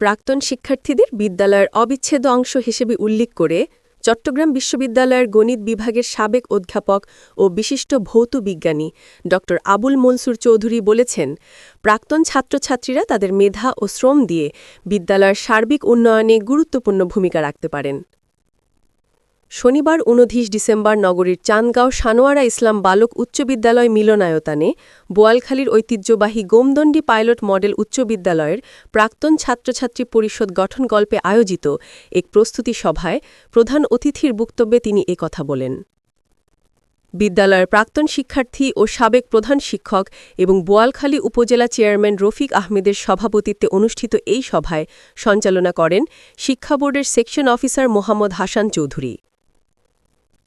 প্রাক্তন শিক্ষার্থীদের বিদ্যালয়ের অবিচ্ছেদ্য অংশ হিসেবে উল্লেখ করে চট্টগ্রাম বিশ্ববিদ্যালয়ের গণিত বিভাগের সাবেক অধ্যাপক ও বিশিষ্ট ভৌত বিজ্ঞানী ড আবুল মনসুর চৌধুরী বলেছেন, প্রাক্তন ছাত্রছাত্রীরা তাদের মেধা ও শ্রম দিয়ে বিদ্যালয়ের সার্বিক উন্নয়নে গুরুত্বপূর্ণ ভূমিকা রাখতে পারেন। শনিবার ২৯ ডিসেম্বর নগরীর চান্দগাঁও সানোয়ারা ইসলাম বালক উচ্চ বিদ্যালয় মিলনায়তনে বোয়ালখালীর ঐতিহ্যবাহী গোমদণ্ডী পাইলট মডেল উচ্চ বিদ্যালয়ের প্রাক্তন ছাত্রছাত্রী পরিষদ গঠনকল্পে আয়োজিত এক প্রস্তুতি সভায় প্রধান অতিথির বক্তব্যে তিনি একথা বলেন। বিদ্যালয়ের প্রাক্তন শিক্ষার্থী ও সাবেক প্রধান শিক্ষক এবং বোয়ালখালী উপজেলা চেয়ারম্যান রফিক আহমেদের সভাপতিত্বে অনুষ্ঠিত এই সভায় সঞ্চালনা করেন শিক্ষা বোর্ডের সেকশন অফিসার মোহাম্মদ হাসান চৌধুরী।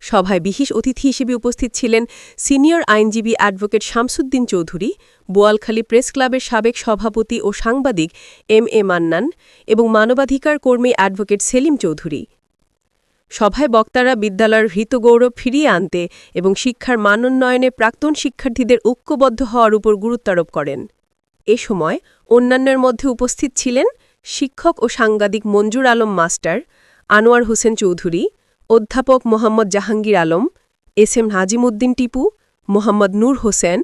সভায় বিশেষ অতিথি হিসেবে উপস্থিত ছিলেন সিনিয়র আইনজীবী অ্যাডভোকেট শামসুদ্দিন চৌধুরী, বোয়ালখালী প্রেস ক্লাবের সাবেক সভাপতি ও সাংবাদিক এম.এ. মান্নান এবং মানবাধিকার কর্মী অ্যাডভোকেট সেলিম চৌধুরী। সভায় বক্তারা বিদ্যালয়ের হৃতগৌরব ফিরিয়ে আনতে এবং শিক্ষার মানোন্নয়নে প্রাক্তন শিক্ষার্থীদের ঐক্যবদ্ধ হওয়ার উপর গুরুত্বারোপ করেন। এ সময় অন্যান্যের মধ্যে উপস্থিত ছিলেন শিক্ষক ও সাংবাদিক মঞ্জুর আলম মাস্টার, আনোয়ার হোসেন চৌধুরী, অধ্যাপক মোহাম্মদ জাহাঙ্গীর আলম, এস.এম. নাজিমউদ্দিন টিপু, মোহাম্মদ নূর হোসেন,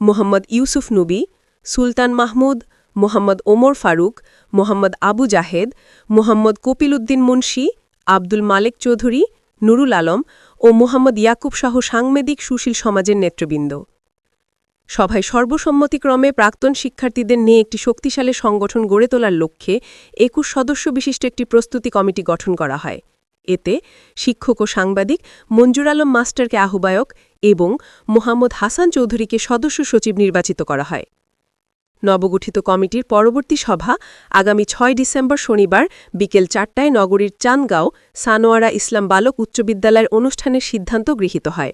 মোহাম্মদ ইউসুফ নবী, সুলতান মাহমুদ, মোহাম্মদ ওমর ফারুক, মোহাম্মদ আবু জাহেদ, মোহাম্মদ কপিল উদ্দিন মুন্সি, আব্দুল মালেক চৌধুরী, নুরুল আলম ও মোহাম্মদ ইয়াকুব সহ সাংবাদিক সুশীল সমাজের নেতৃবৃন্দ। সভায় সর্বসম্মতিক্রমে প্রাক্তন শিক্ষার্থীদের নিয়ে একটি শক্তিশালী সংগঠন গড়ে তোলার লক্ষ্যে ২১ সদস্য বিশিষ্ট একটি প্রস্তুতি কমিটি গঠন করা হয়। এতে শিক্ষক ও সাংবাদিক মঞ্জুর আলম মাস্টারকে আহ্বায়ক এবং মোহাম্মদ হাসান চৌধুরীকে সদস্য সচিব নির্বাচিত করা হয়। নবগঠিত কমিটির পরবর্তী সভা আগামী ৬ ডিসেম্বর শনিবার বিকেল ৪টায় নগরীর চান্দগাঁও সানোয়ারা ইসলাম বালক উচ্চ বিদ্যালয়ের অনুষ্ঠানের সিদ্ধান্ত গৃহীত হয়।